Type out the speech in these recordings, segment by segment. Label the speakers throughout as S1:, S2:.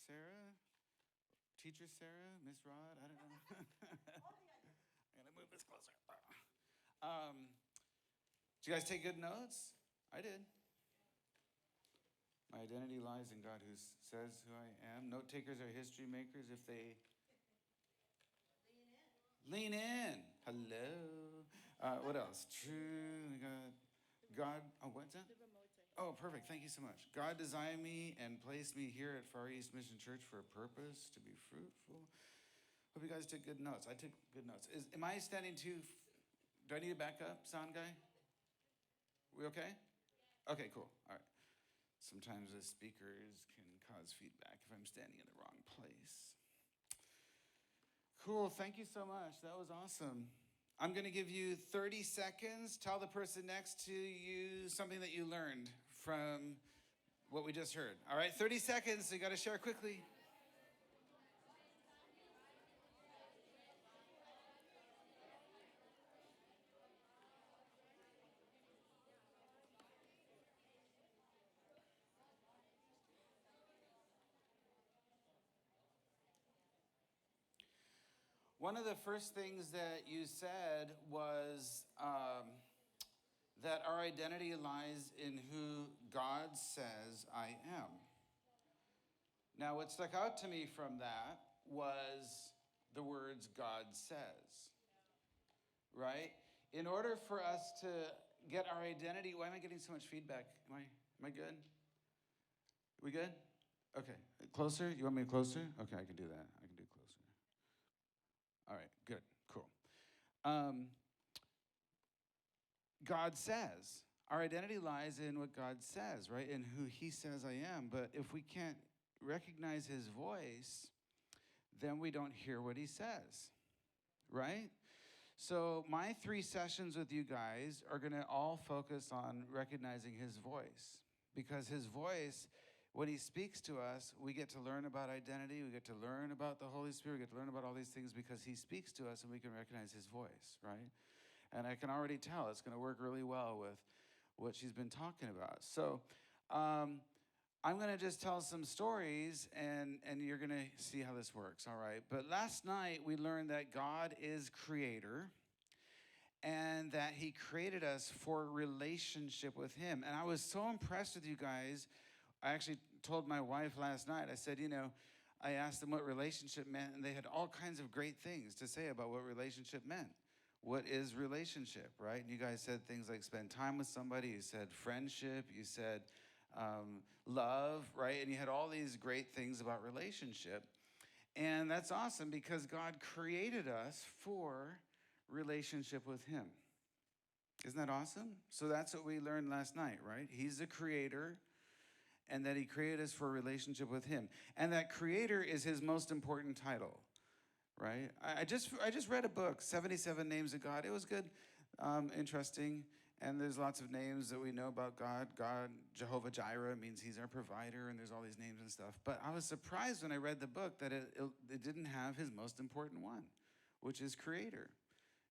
S1: Sarah, Teacher Sarah, Miss Rod, I don't know. I'm gonna move this closer. Did you guys take good notes? I did. My identity lies in God who says who I am. Note takers are history makers if they lean in. Hello. What else? True. We got God. Oh, what's that? Oh, perfect. Thank you so much. God designed me and placed me here at Far East Mission Church for a purpose, to be fruitful. Hope you guys took good notes. I took good notes. Am I standing too? Do I need to back up, sound guy? We okay? Okay, cool. All right. Sometimes the speakers can cause feedback if I'm standing in the wrong place. Cool, thank you so much. That was awesome. I'm going to give you 30 seconds. Tell the person next to you something that you learned from what we just heard. All right, 30 seconds. So you got to share quickly. One of the first things that you said was that our identity lies in who God says I am. Now, what stuck out to me from that was the words God says, right? In order for us to get our identity, why am I getting so much feedback? Am I good? We good? Okay, closer? You want me closer? Okay, I can do that. I can do closer. All right, good, cool. God says. Our identity lies in what God says, right? In who he says I am. But if we can't recognize his voice, then we don't hear what he says, right? So my 3 sessions with you guys are going to all focus on recognizing his voice, because his voice, when he speaks to us, we get to learn about identity, we get to learn about the Holy Spirit, we get to learn about all these things because he speaks to us and we can recognize his voice, right? And I can already tell it's going to work really well with what she's been talking about. So I'm going to just tell some stories, and you're going to see how this works, all right? But last night, we learned that God is creator and that he created us for relationship with him. And I was so impressed with you guys. I actually told my wife last night, I said, I asked them what relationship meant, and they had all kinds of great things to say about what relationship meant. What is relationship, right? And you guys said things like spend time with somebody. You said friendship. You said love, right? And you had all these great things about relationship. And that's awesome because God created us for relationship with him. Isn't that awesome? So that's what we learned last night, right? He's the creator, and that he created us for a relationship with him. And that creator is his most important title. Right? I just read a book, 77 Names of God. It was good, interesting, and there's lots of names that we know about God. God, Jehovah Jireh means he's our provider, and there's all these names and stuff. But I was surprised when I read the book that it didn't have his most important one, which is creator.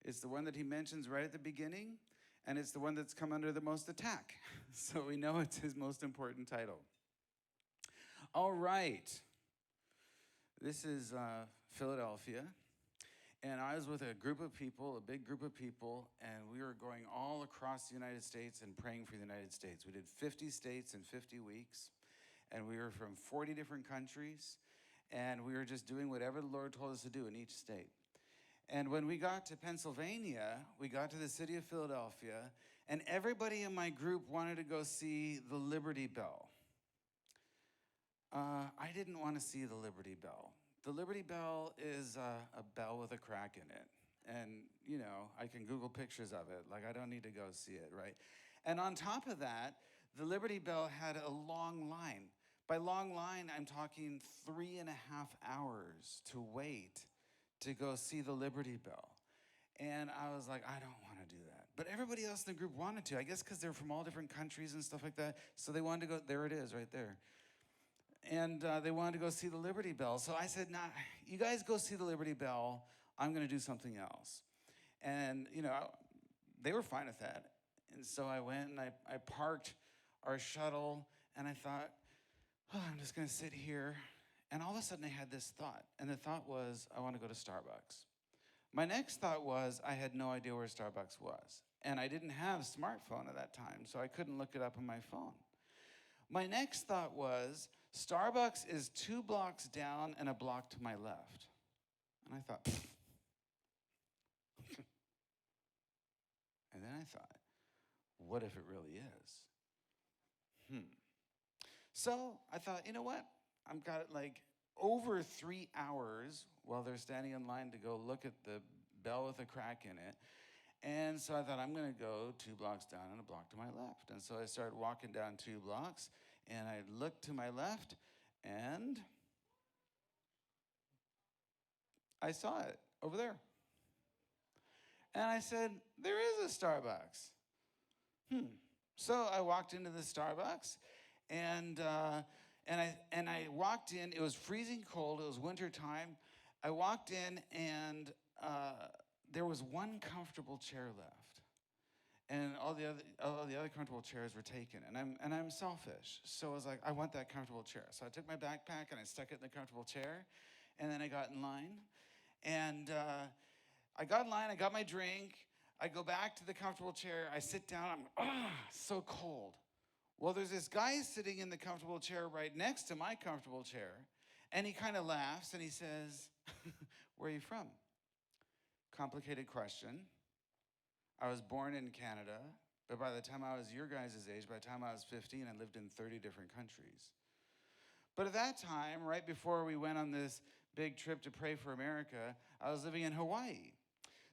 S1: It's the one that he mentions right at the beginning, and it's the one that's come under the most attack. So we know it's his most important title. All right. This is Philadelphia, and I was with a group of people, a big group of people, and we were going all across the United States and praying for the United States. We did 50 states in 50 weeks, and we were from 40 different countries, and we were just doing whatever the Lord told us to do in each state. And when we got to Pennsylvania, we got to the city of Philadelphia, and everybody in my group wanted to go see the Liberty Bell. I didn't want to see the Liberty Bell. The Liberty Bell is a bell with a crack in it. And, I can Google pictures of it. Like, I don't need to go see it, right? And on top of that, the Liberty Bell had a long line. By long line, I'm talking 3.5 hours to wait to go see the Liberty Bell. And I was like, I don't want to do that. But everybody else in the group wanted to, I guess because they're from all different countries and stuff like that. So they wanted to go, there it is right there. And they wanted to go see the Liberty Bell. So I said, nah, you guys go see the Liberty Bell. I'm going to do something else. And, they were fine with that. And so I went and I parked our shuttle, and I thought, I'm just going to sit here And all of a sudden I had this thought, and the thought was, I want to go to Starbucks. My next thought was, I had no idea where Starbucks was. And I didn't have a smartphone at that time, so I couldn't look it up on my phone. My next thought was, Starbucks is 2 blocks down and a block to my left. And I thought, and then I thought, what if it really is? So I thought, you know what? I've got like over 3 hours while they're standing in line to go look at the bell with a crack in it. And so I thought, I'm going to go 2 blocks down and a block to my left. And so I started walking down 2 blocks, and I looked to my left, and I saw it over there. And I said, there is a Starbucks. So I walked into the Starbucks, and I walked in. It was freezing cold. It was winter time. I walked in, and there was one comfortable chair left, and all the other comfortable chairs were taken. And I'm selfish, so I was like, I want that comfortable chair. So I took my backpack and I stuck it in the comfortable chair, and then I got in line, and I got in line. I got my drink. I go back to the comfortable chair. I sit down. I'm so cold. Well, there's this guy sitting in the comfortable chair right next to my comfortable chair, and he kind of laughs and he says, where are you from? Complicated question. I was born in Canada, but by the time I was your guys' age, by the time I was 15, I lived in 30 different countries. But at that time, right before we went on this big trip to pray for America, I was living in Hawaii.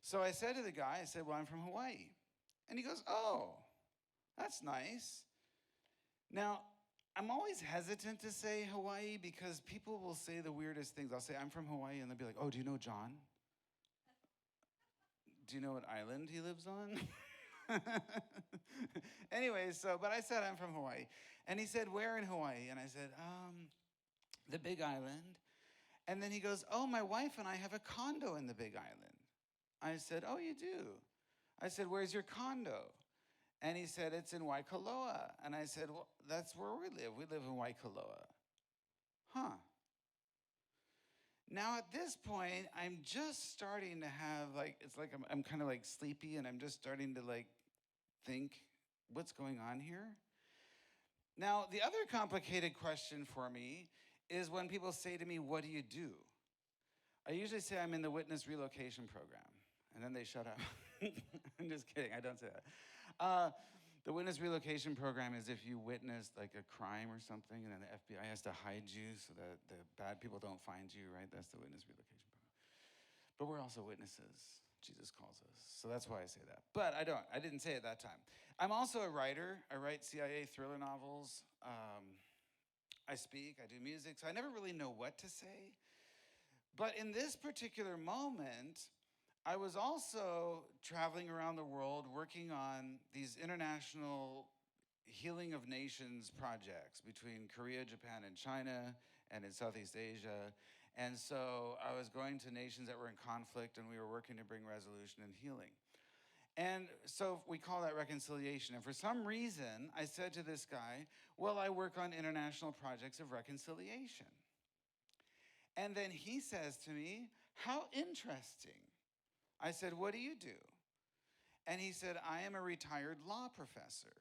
S1: So I said to the guy, I said, well, I'm from Hawaii. And he goes, oh, that's nice. Now, I'm always hesitant to say Hawaii because people will say the weirdest things. I'll say, I'm from Hawaii, and they'll be like, oh, do you know John? Do you know what island he lives on? Anyway, but I said, I'm from Hawaii. And he said, where in Hawaii? And I said, the Big Island. And then he goes, oh, my wife and I have a condo in the Big Island. I said, oh, you do? I said, where's your condo? And he said, it's in Waikoloa. And I said, well, that's where we live. We live in Waikoloa. Huh. Now, at this point, I'm just starting to have, it's like I'm kind of sleepy, and I'm just starting to think, what's going on here? Now, the other complicated question for me is when people say to me, what do you do? I usually say I'm in the witness relocation program, and then they shut up. I'm just kidding, I don't say that. The witness relocation program is if you witnessed a crime or something, and then the FBI has to hide you so that the bad people don't find you, right? That's the witness relocation program. But we're also witnesses. Jesus calls us. So that's why I say that. But I didn't say it that time. I'm also a writer. I write CIA thriller novels. I speak, I do music, so I never really know what to say. But in this particular moment, I was also traveling around the world working on these international healing of nations projects between Korea, Japan, and China, and in Southeast Asia. And so I was going to nations that were in conflict, and we were working to bring resolution and healing. And so we call that reconciliation. And for some reason, I said to this guy, well, I work on international projects of reconciliation. And then he says to me, how interesting. I said, what do you do? And he said, I am a retired law professor.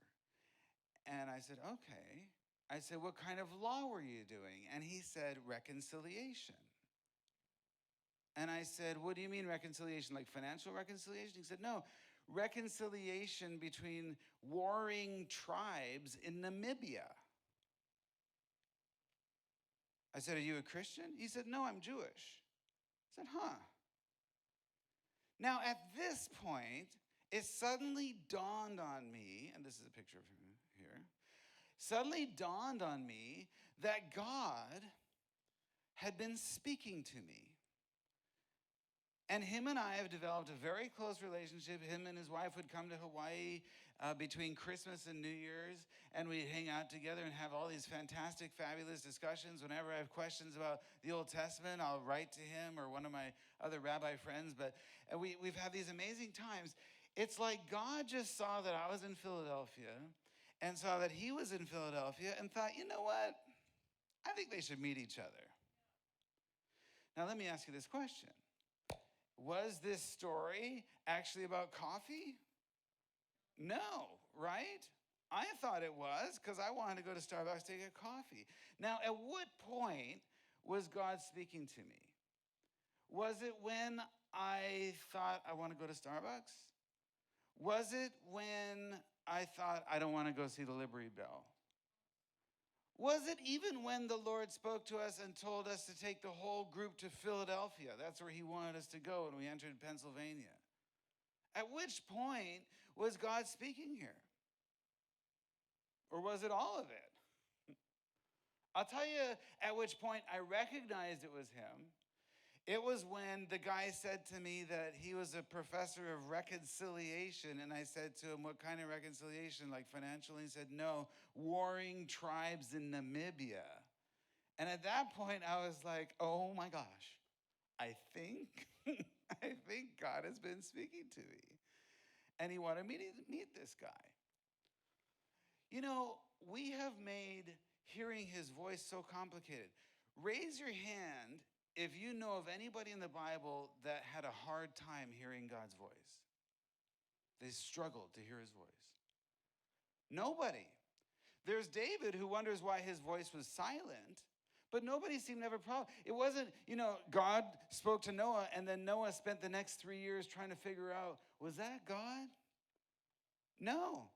S1: And I said, okay. I said, what kind of law were you doing? And he said, reconciliation. And I said, what do you mean reconciliation? Like financial reconciliation? He said, no, reconciliation between warring tribes in Namibia. I said, are you a Christian? He said, no, I'm Jewish. I said, huh. Now, at this point, it suddenly dawned on me, and this is a picture of him here, suddenly dawned on me that God had been speaking to me. And him and I have developed a very close relationship. Him and his wife would come to Hawaii between Christmas and New Year's, and we'd hang out together and have all these fantastic, fabulous discussions. Whenever I have questions about the Old Testament, I'll write to him or one of my other rabbi friends. But we've had these amazing times. It's like God just saw that I was in Philadelphia and saw that he was in Philadelphia and thought, you know what? I think they should meet each other. Now, let me ask you this question. Was this story actually about coffee? No, right? I thought it was because I wanted to go to Starbucks to get coffee. Now, at what point was God speaking to me? Was it when I thought I want to go to Starbucks? Was it when I thought I don't want to go see the Liberty Bell? Was it even when the Lord spoke to us and told us to take the whole group to Philadelphia? That's where he wanted us to go when we entered Pennsylvania. At which point was God speaking here? Or was it all of it? I'll tell you at which point I recognized it was him. It was when the guy said to me that he was a professor of reconciliation, and I said to him, what kind of reconciliation, like financial? And he said, no, warring tribes in Namibia. And at that point, I was like, oh my gosh, I think God has been speaking to me. And he wanted me to meet this guy. You know, we have made hearing his voice so complicated. Raise your hand if you know of anybody in the Bible that had a hard time hearing God's voice. They struggled to hear his voice. Nobody. There's David who wonders why his voice was silent, but nobody seemed to have a problem. It wasn't, God spoke to Noah, and then Noah spent the next 3 years trying to figure out, was that God? No.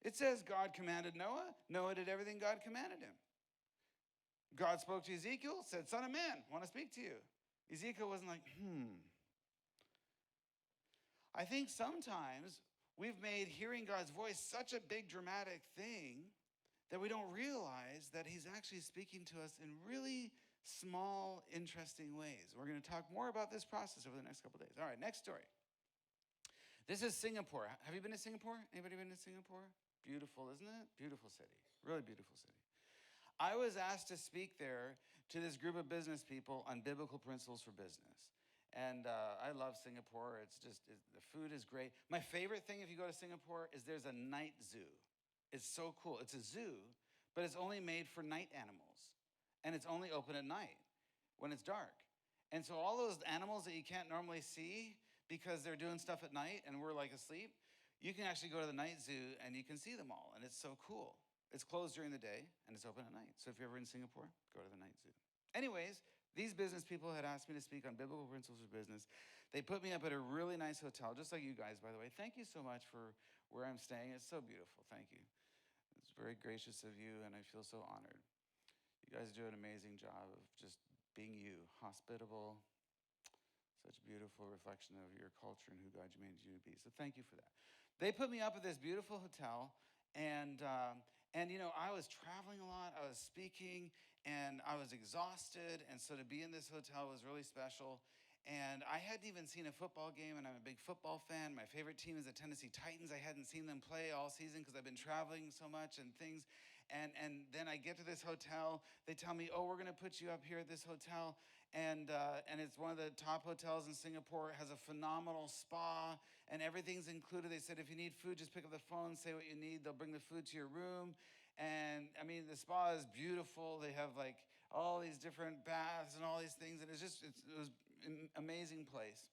S1: It says God commanded Noah. Noah did everything God commanded him. God spoke to Ezekiel, said, son of man, I want to speak to you. Ezekiel wasn't like, I think sometimes we've made hearing God's voice such a big dramatic thing that we don't realize that he's actually speaking to us in really small, interesting ways. We're going to talk more about this process over the next couple of days. All right, next story. This is Singapore. Have you been to Singapore? Anybody been to Singapore? Beautiful, isn't it? Beautiful city. Really beautiful city. I was asked to speak there to this group of business people on biblical principles for business. And I love Singapore. The food is great. My favorite thing if you go to Singapore is there's a night zoo. It's so cool. It's a zoo, but it's only made for night animals. And it's only open at night when it's dark. And so all those animals that you can't normally see because they're doing stuff at night and we're like asleep, you can actually go to the night zoo and you can see them all. And it's so cool. It's closed during the day, and it's open at night. So if you're ever in Singapore, go to the night zoo. Anyways, these business people had asked me to speak on biblical principles for business. They put me up at a really nice hotel, just like you guys, by the way. Thank you so much for where I'm staying. It's so beautiful. Thank you. It's very gracious of you, and I feel so honored. You guys do an amazing job of just being you, hospitable, such a beautiful reflection of your culture and who God made you to be. So thank you for that. They put me up at this beautiful hotel, and I was traveling a lot. I was speaking, and I was exhausted. And so to be in this hotel was really special. And I hadn't even seen a football game, and I'm a big football fan. My favorite team is the Tennessee Titans. I hadn't seen them play all season because I've been traveling so much and things. And then I get to this hotel. They tell me, we're going to put you up here at this hotel. And it's one of the top hotels in Singapore. It has a phenomenal spa, and everything's included. They said, if you need food, just pick up the phone, say what you need. They'll bring the food to your room. And I mean, the spa is beautiful. They have like all these different baths and all these things. And it was an amazing place.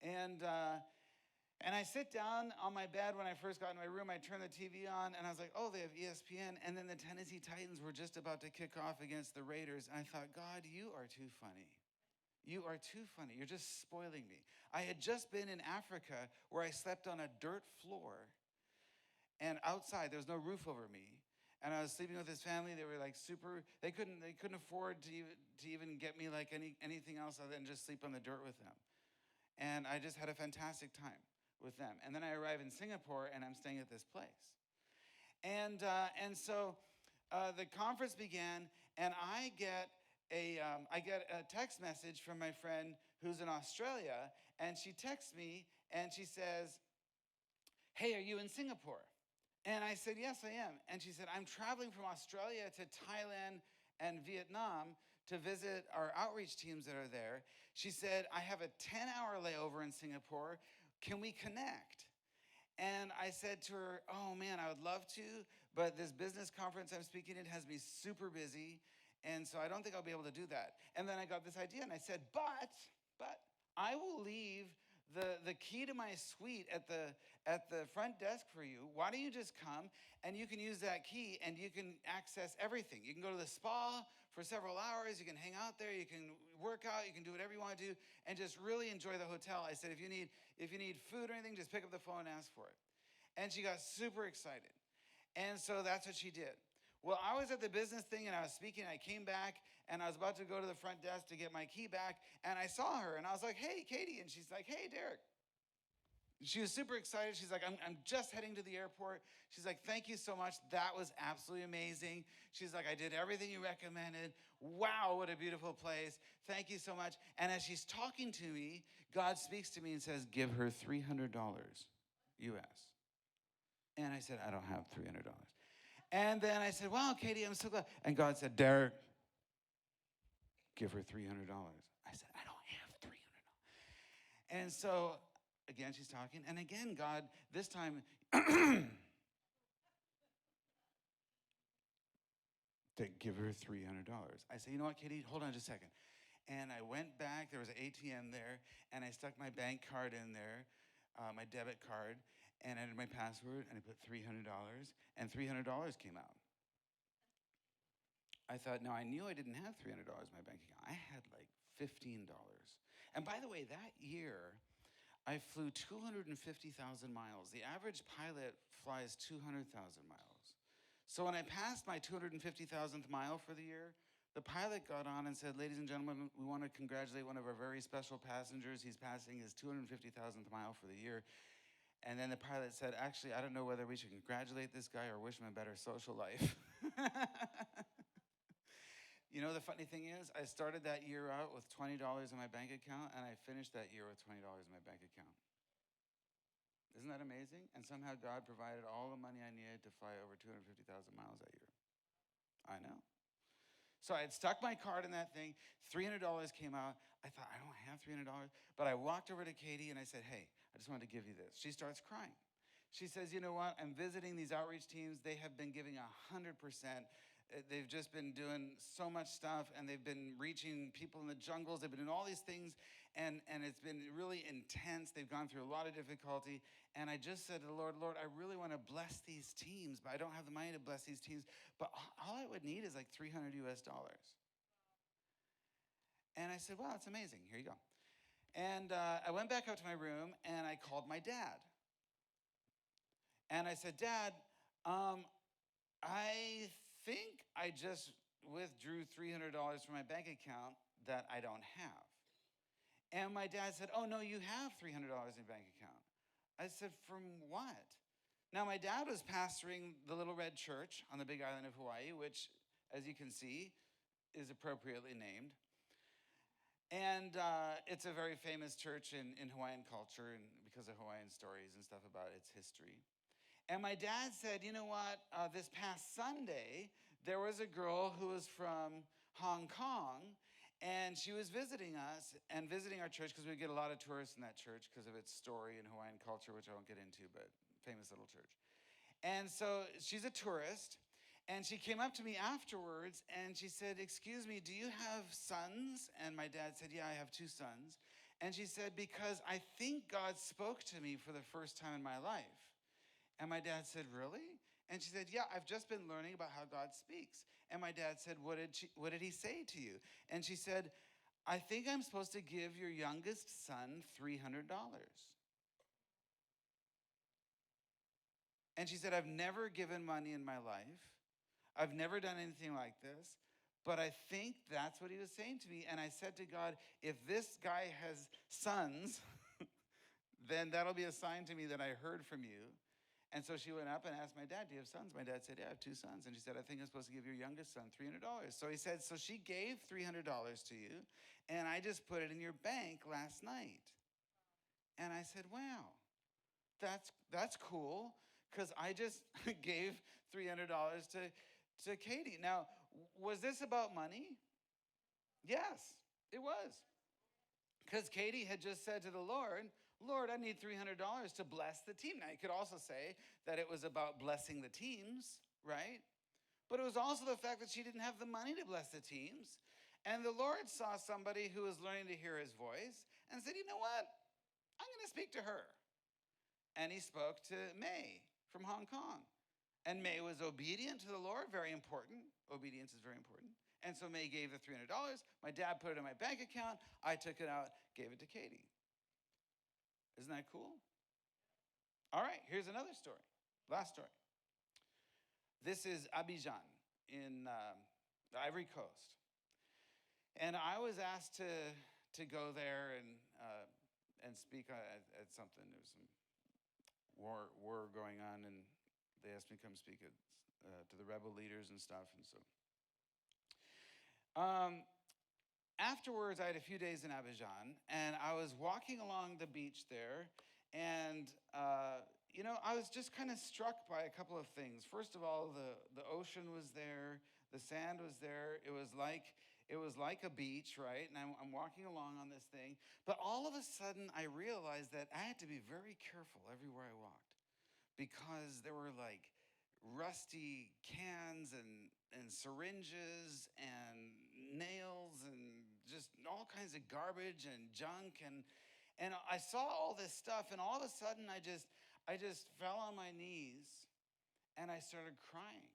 S1: And I sit down on my bed when I first got in my room. I turn the TV on, and I was like, they have ESPN. And then the Tennessee Titans were just about to kick off against the Raiders. And I thought, God, you are too funny. You are too funny. You're just spoiling me. I had just been in Africa where I slept on a dirt floor. And outside, there was no roof over me. And I was sleeping with his family. They were like they couldn't afford to even get me like anything else other than just sleep on the dirt with them. And I just had a fantastic time with them. And then I arrive in Singapore, and I'm staying at this place. And so the conference began, and I get a text message from my friend who's in Australia, and she texts me, and she says, hey, are you in Singapore? And I said, yes, I am. And she said, I'm traveling from Australia to Thailand and Vietnam to visit our outreach teams that are there. She said, I have a 10-hour layover in Singapore. Can we connect? And I said to her, oh man, I would love to, but this business conference I'm speaking at has me super busy, And so I don't think I'll be able to do that. And then I got this idea, and I said, but I will leave the key to my suite at the front desk for you. Why don't you just come, and you can use that key, and you can access everything. You can go to the spa for several hours. You can hang out there. You can work out. You can do whatever you want to do, and just really enjoy the hotel. I said, if you need food or anything, just pick up the phone and ask for it. And she got super excited. And so that's what she did. Well, I was at the business thing, and I was speaking. I came back, and I was about to go to the front desk to get my key back, and I saw her, and I was like, hey, Katie. And she's like, hey, Derek. She was super excited. She's like, I'm just heading to the airport. She's like, thank you so much. That was absolutely amazing. She's like, I did everything you recommended. Wow, what a beautiful place. Thank you so much. And as she's talking to me, God speaks to me and says, give her $300 US. And I said, I don't have $300. And then I said, wow, Katie, I'm so glad. And God said, Derek, give her $300. I said, I don't have $300. And so, again, she's talking. And again, God, this time, to give her $300. I said, you know what, Katie, hold on just a second. And I went back. There was an ATM there. And I stuck my bank card in there, my debit card. And I entered my password, and I put $300, and $300 came out. I thought, now I knew I didn't have $300 in my bank account. I had like $15. And by the way, that year, I flew 250,000 miles. The average pilot flies 200,000 miles. So when I passed my 250,000th mile for the year, the pilot got on and said, ladies and gentlemen, we want to congratulate one of our very special passengers. He's passing his 250,000th mile for the year. And then the pilot said, actually, I don't know whether we should congratulate this guy or wish him a better social life. You know, the funny thing is, I started that year out with $20 in my bank account, and I finished that year with $20 in my bank account. Isn't that amazing? And somehow God provided all the money I needed to fly over 250,000 miles that year. I know. So I had stuck my card in that thing. $300 came out. I thought, I don't have $300. But I walked over to Katie, and I said, hey, I just wanted to give you this. She starts crying. She says, you know what? I'm visiting these outreach teams. They have been giving 100%. They've just been doing so much stuff, and they've been reaching people in the jungles. They've been doing all these things, and it's been really intense. They've gone through a lot of difficulty. And I just said to the Lord, I really want to bless these teams, but I don't have the money to bless these teams. But all I would need is like $300 US. And I said, wow, that's amazing. Here you go. And I went back up to my room, and I called my dad. And I said, Dad, I think I just withdrew $300 from my bank account that I don't have. And my dad said, oh, no, you have $300 in your bank account. I said, from what? Now, my dad was pastoring the Little Red Church on the Big Island of Hawaii, which, as you can see, is appropriately named. And it's a very famous church in Hawaiian culture, and because of Hawaiian stories and stuff about its history. And my dad said, you know what, this past Sunday, there was a girl who was from Hong Kong, and she was visiting us and visiting our church, because we get a lot of tourists in that church because of its story in Hawaiian culture, which I won't get into, but famous little church. And so she's a tourist. And she came up to me afterwards, and she said, excuse me, do you have sons? And my dad said, yeah, I have 2 sons. And she said, because I think God spoke to me for the first time in my life. And my dad said, really? And she said, yeah, I've just been learning about how God speaks. And my dad said, what did he say to you? And she said, I think I'm supposed to give your youngest son $300. And she said, I've never given money in my life. I've never done anything like this, but I think that's what he was saying to me. And I said to God, if this guy has sons, then that'll be a sign to me that I heard from you. And so she went up and asked my dad, do you have sons? My dad said, yeah, I have 2 sons. And she said, I think I'm supposed to give your youngest son $300. So he said, so she gave $300 to you, and I just put it in your bank last night. And I said, wow, that's cool, because I just gave $300 to Katie. Now, was this about money? Yes, it was. Because Katie had just said to the Lord, I need $300 to bless the team. Now, you could also say that it was about blessing the teams, right? But it was also the fact that she didn't have the money to bless the teams. And the Lord saw somebody who was learning to hear his voice and said, you know what? I'm going to speak to her. And he spoke to May from Hong Kong. And May was obedient to the Lord, very important. Obedience is very important. And so May gave the $300. My dad put it in my bank account. I took it out, gave it to Katie. Isn't that cool? All right, here's another story. Last story. This is Abidjan in the Ivory Coast. And I was asked to go there and speak at something. There was some war going on, and they asked me to come speak to the rebel leaders and stuff. And so afterwards, I had a few days in Abidjan, and I was walking along the beach there, and I was just kind of struck by a couple of things. First of all, the ocean was there, the sand was there. It was like a beach, right? And I'm walking along on this thing, but all of a sudden I realized that I had to be very careful everywhere I walked, because there were like rusty cans and syringes and nails and just all kinds of garbage and junk, and I saw all this stuff, and all of a sudden I just fell on my knees and I started crying.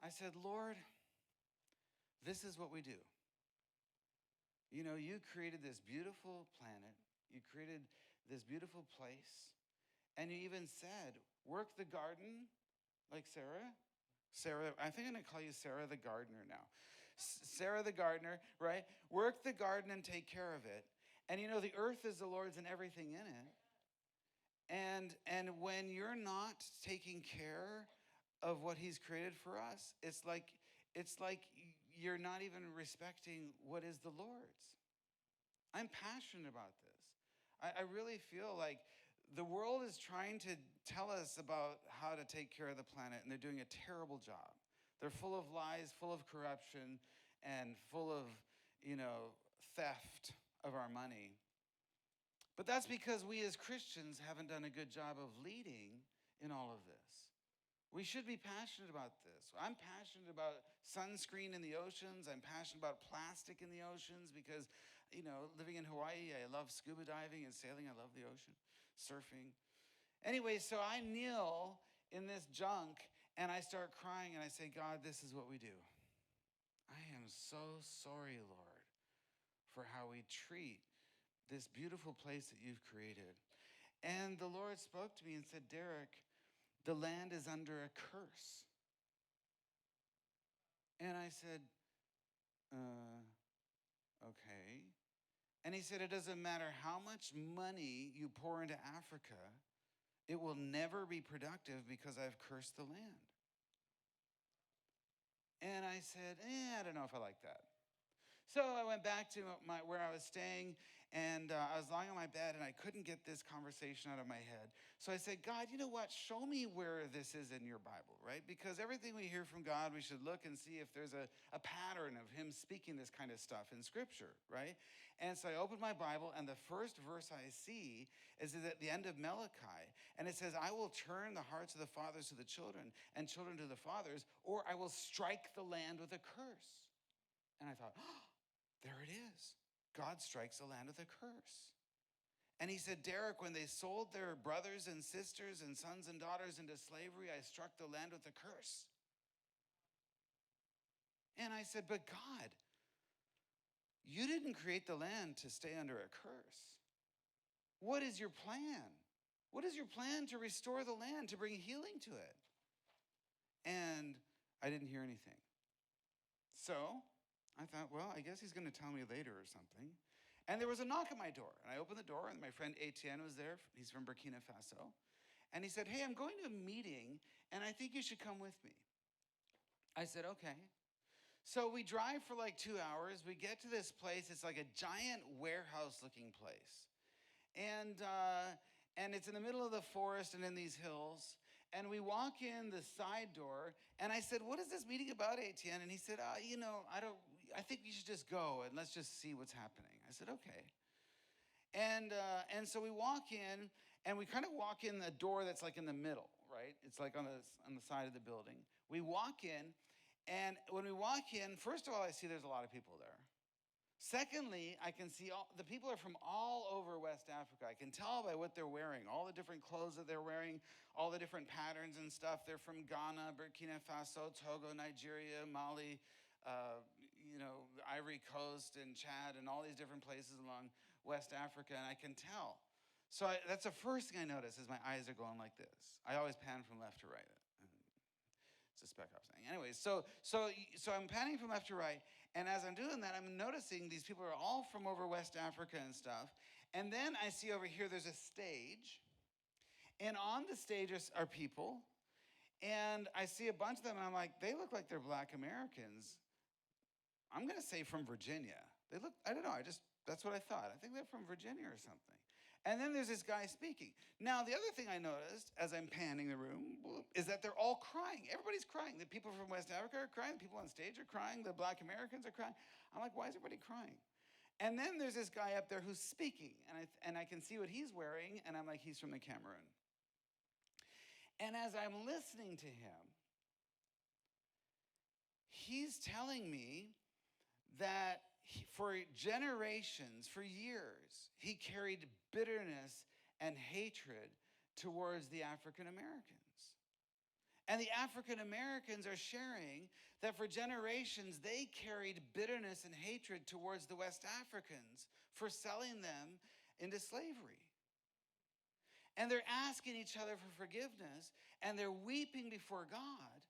S1: I said, Lord, this is what we do. You know, you created this beautiful planet. You created this beautiful place. And you even said, work the garden like Sarah. Sarah, I think I'm going to call you Sarah the gardener now. Sarah the gardener, right? Work the garden and take care of it. And you know, the earth is the Lord's and everything in it. And when you're not taking care of what he's created for us, it's like you're not even respecting what is the Lord's. I'm passionate about this. I really feel like the world is trying to tell us about how to take care of the planet, and they're doing a terrible job. They're full of lies, full of corruption, and full of, theft of our money. But that's because we as Christians haven't done a good job of leading in all of this. We should be passionate about this. I'm passionate about sunscreen in the oceans. I'm passionate about plastic in the oceans because, living in Hawaii, I love scuba diving and sailing. I love the ocean, surfing. Anyway, so I kneel in this junk and I start crying and I say, God, this is what we do. I am so sorry, Lord, for how we treat this beautiful place that you've created. And the Lord spoke to me and said, Derek, the land is under a curse. And I said, okay. And he said, it doesn't matter how much money you pour into Africa, it will never be productive because I've cursed the land. And I said, I don't know if I like that. So I went back to where I was staying, and I was lying on my bed, and I couldn't get this conversation out of my head. So I said, God, you know what? Show me where this is in your Bible, right? Because everything we hear from God, we should look and see if there's a pattern of him speaking this kind of stuff in Scripture, right? And so I opened my Bible, and the first verse I see is at the end of Malachi, and it says, I will turn the hearts of the fathers to the children, and children to the fathers, or I will strike the land with a curse. And I thought, there it is. God strikes the land with a curse. And he said, Derek, when they sold their brothers and sisters and sons and daughters into slavery, I struck the land with a curse. And I said, but God, you didn't create the land to stay under a curse. What is your plan? What is your plan to restore the land, to bring healing to it? And I didn't hear anything. So I thought, well, I guess he's going to tell me later or something. And there was a knock at my door. And I opened the door, and my friend Etienne was there. He's from Burkina Faso. And he said, hey, I'm going to a meeting, and I think you should come with me. I said, okay. So we drive for like 2 hours. We get to this place. It's like a giant warehouse-looking place. And it's in the middle of the forest and in these hills. And we walk in the side door, and I said, what is this meeting about, Etienne? And he said, I think you should just go, and let's just see what's happening. I said, okay. And so we walk in, and we kind of walk in the door that's like in the middle, right? It's like on the side of the building. We walk in, And when we walk in, first of all, I see there's a lot of people there. Secondly, I can see the people are from all over West Africa. I can tell by what they're wearing, all the different clothes that they're wearing, all the different patterns and stuff. They're from Ghana, Burkina Faso, Togo, Nigeria, Mali, Ivory Coast and Chad and all these different places along West Africa, and I can tell. So that's the first thing I notice is my eyes are going like this. I always pan from left to right. It's a spec ops thing. Anyways, so I'm panning from left to right, and as I'm doing that, I'm noticing these people are all from over West Africa and stuff. And then I see over here there's a stage, and on the stage are people, and I see a bunch of them, and I'm like, they look like they're Black Americans. I'm gonna say from Virginia. They look, I don't know, that's what I thought. I think they're from Virginia or something. And then there's this guy speaking. Now, the other thing I noticed as I'm panning the room is that they're all crying. Everybody's crying. The people from West Africa are crying. The people on stage are crying. The Black Americans are crying. I'm like, why is everybody crying? And then there's this guy up there who's speaking. And I can see what he's wearing. And I'm like, he's from the Cameroon. And as I'm listening to him, he's telling me that for generations, for years, he carried bitterness and hatred towards the African Americans. And the African Americans are sharing that for generations, they carried bitterness and hatred towards the West Africans for selling them into slavery. And they're asking each other for forgiveness, and they're weeping before God,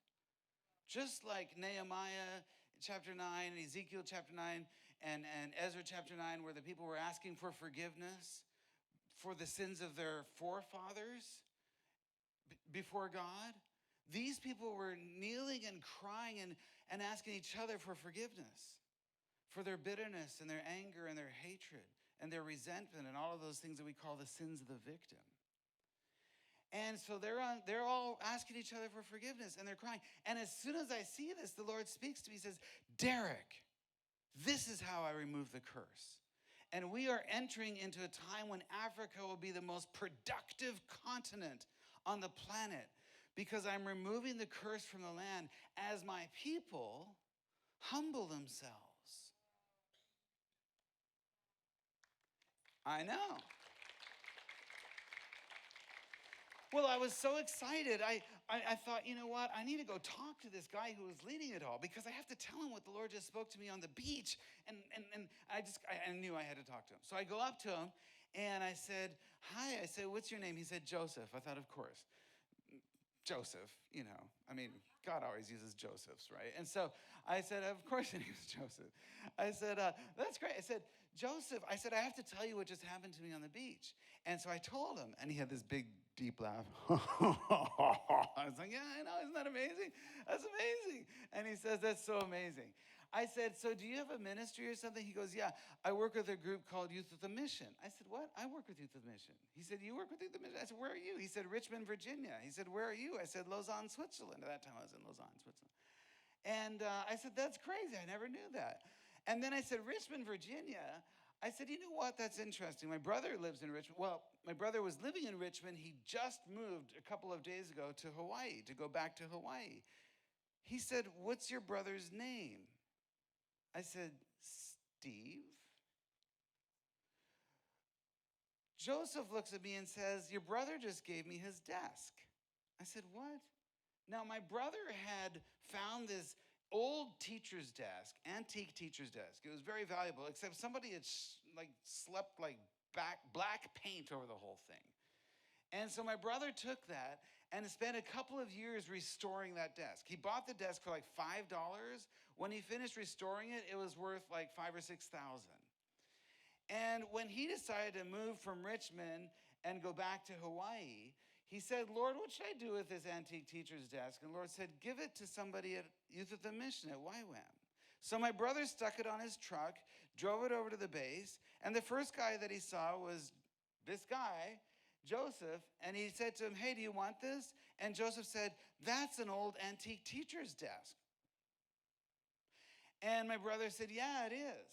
S1: just like Nehemiah chapter 9, and Ezekiel chapter 9, and Ezra chapter 9, where the people were asking for forgiveness for the sins of their forefathers before God. These people were kneeling and crying and asking each other for forgiveness for their bitterness and their anger and their hatred and their resentment and all of those things that we call the sins of the victim. And so they're all asking each other for forgiveness, and they're crying. And as soon as I see this, the Lord speaks to me. He says, Derek, this is how I remove the curse. And we are entering into a time when Africa will be the most productive continent on the planet because I'm removing the curse from the land as my people humble themselves. I know. Well, I was so excited. I thought, you know what? I need to go talk to this guy who was leading it all because I have to tell him what the Lord just spoke to me on the beach. And I knew I had to talk to him. So I go up to him and I said, hi. I said, what's your name? He said, Joseph. I thought, of course. Joseph, God always uses Josephs, right? And so I said, of course your name is Joseph. I said, that's great. I said, Joseph, I said, I have to tell you what just happened to me on the beach. And so I told him, and he had this big, deep laugh. I was like, yeah, I know, isn't that amazing? That's amazing. And he says, that's so amazing. I said, so do you have a ministry or something? He goes, yeah, I work with a group called Youth with a Mission. I said, what? I work with Youth with a Mission. He said, you work with Youth with a Mission? I said, where are you? He said, Richmond, Virginia. He said, where are you? I said, Lausanne, Switzerland. At that time, I was in Lausanne, Switzerland. And I said, that's crazy. I never knew that. And then I said, Richmond, Virginia. I said, you know what? That's interesting. My brother lives in Richmond. Well, my brother was living in Richmond. He just moved a couple of days ago to Hawaii, to go back to Hawaii. He said, what's your brother's name? I said, Steve. Joseph looks at me and says, your brother just gave me his desk. I said, what? Now, my brother had found this old teacher's desk, antique teacher's desk. It was very valuable, except somebody had slept black paint over the whole thing. And so my brother took that and spent a couple of years restoring that desk. He bought the desk for $5. When he finished restoring it, it was worth $5,000 or $6,000. And when he decided to move from Richmond and go back to Hawaii, he said, Lord, what should I do with this antique teacher's desk? And the Lord said, give it to somebody at Youth with a Mission at YWAM. So my brother stuck it on his truck, drove it over to the base, and the first guy that he saw was this guy, Joseph, and he said to him, hey, do you want this? And Joseph said, that's an old antique teacher's desk. And my brother said, yeah, it is.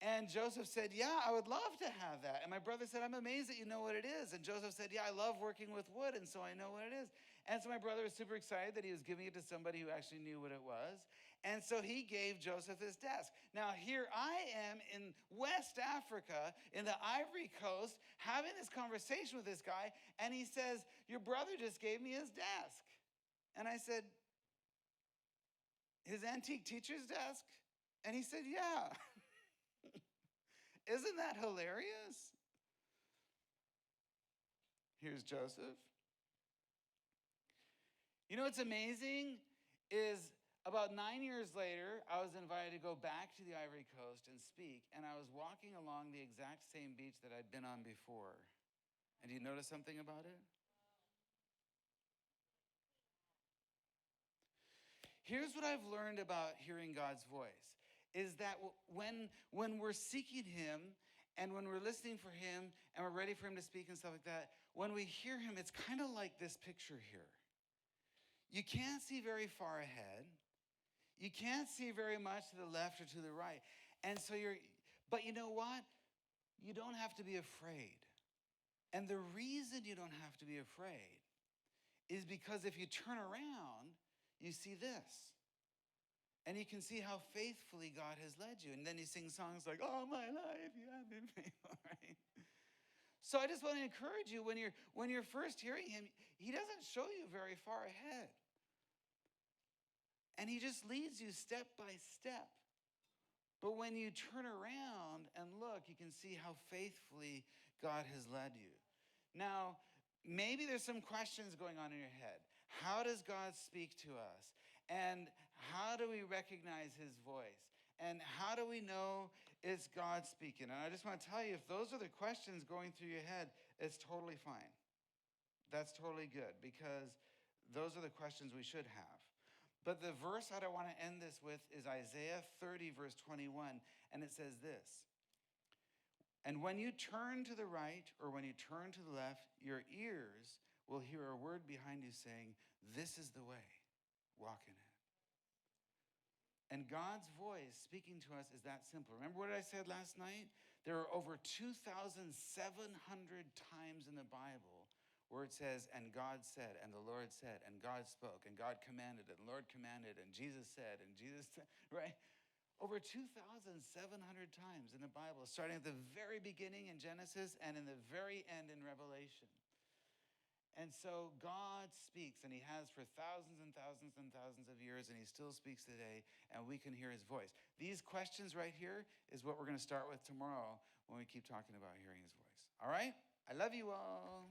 S1: And Joseph said, yeah, I would love to have that. And my brother said, I'm amazed that you know what it is. And Joseph said, yeah, I love working with wood, and so I know what it is. And so my brother was super excited that he was giving it to somebody who actually knew what it was. And so he gave Joseph his desk. Now, here I am in West Africa, in the Ivory Coast, having this conversation with this guy, and he says, your brother just gave me his desk. And I said, his antique teacher's desk? And he said, yeah. Isn't that hilarious? Here's Joseph. You know what's amazing is about 9 years later, I was invited to go back to the Ivory Coast and speak, and I was walking along the exact same beach that I'd been on before. And do you notice something about it? Here's what I've learned about hearing God's voice, is that when we're seeking him and when we're listening for him and we're ready for him to speak and stuff like that, when we hear him, it's kind of like this picture here. You can't see very far ahead. You can't see very much to the left or to the right. And so but you know what? You don't have to be afraid. And the reason you don't have to be afraid is because if you turn around, you see this. And you can see how faithfully God has led you. And then you sing songs like, all my life you have been faithful, right? So I just want to encourage you, when you're first hearing him, he doesn't show you very far ahead. And he just leads you step by step. But when you turn around and look, you can see how faithfully God has led you. Now, maybe there's some questions going on in your head. How does God speak to us? And how do we recognize his voice? And how do we know it's God speaking? And I just want to tell you, if those are the questions going through your head, it's totally fine. That's totally good, because those are the questions we should have. But the verse that I want to end this with is Isaiah 30, verse 21, and it says this. And when you turn to the right or when you turn to the left, your ears will hear a word behind you saying, this is the way, walk in it. And God's voice speaking to us is that simple. Remember what I said last night? There are over 2,700 times in the Bible where it says, and God said, and the Lord said, and God spoke, and God commanded, and the Lord commanded, and Jesus said, and Jesus said, right? Over 2,700 times in the Bible, starting at the very beginning in Genesis and in the very end in Revelation. And so God speaks, and he has for thousands and thousands and thousands of years, and he still speaks today, and we can hear his voice. These questions right here is what we're going to start with tomorrow when we keep talking about hearing his voice. All right? I love you all.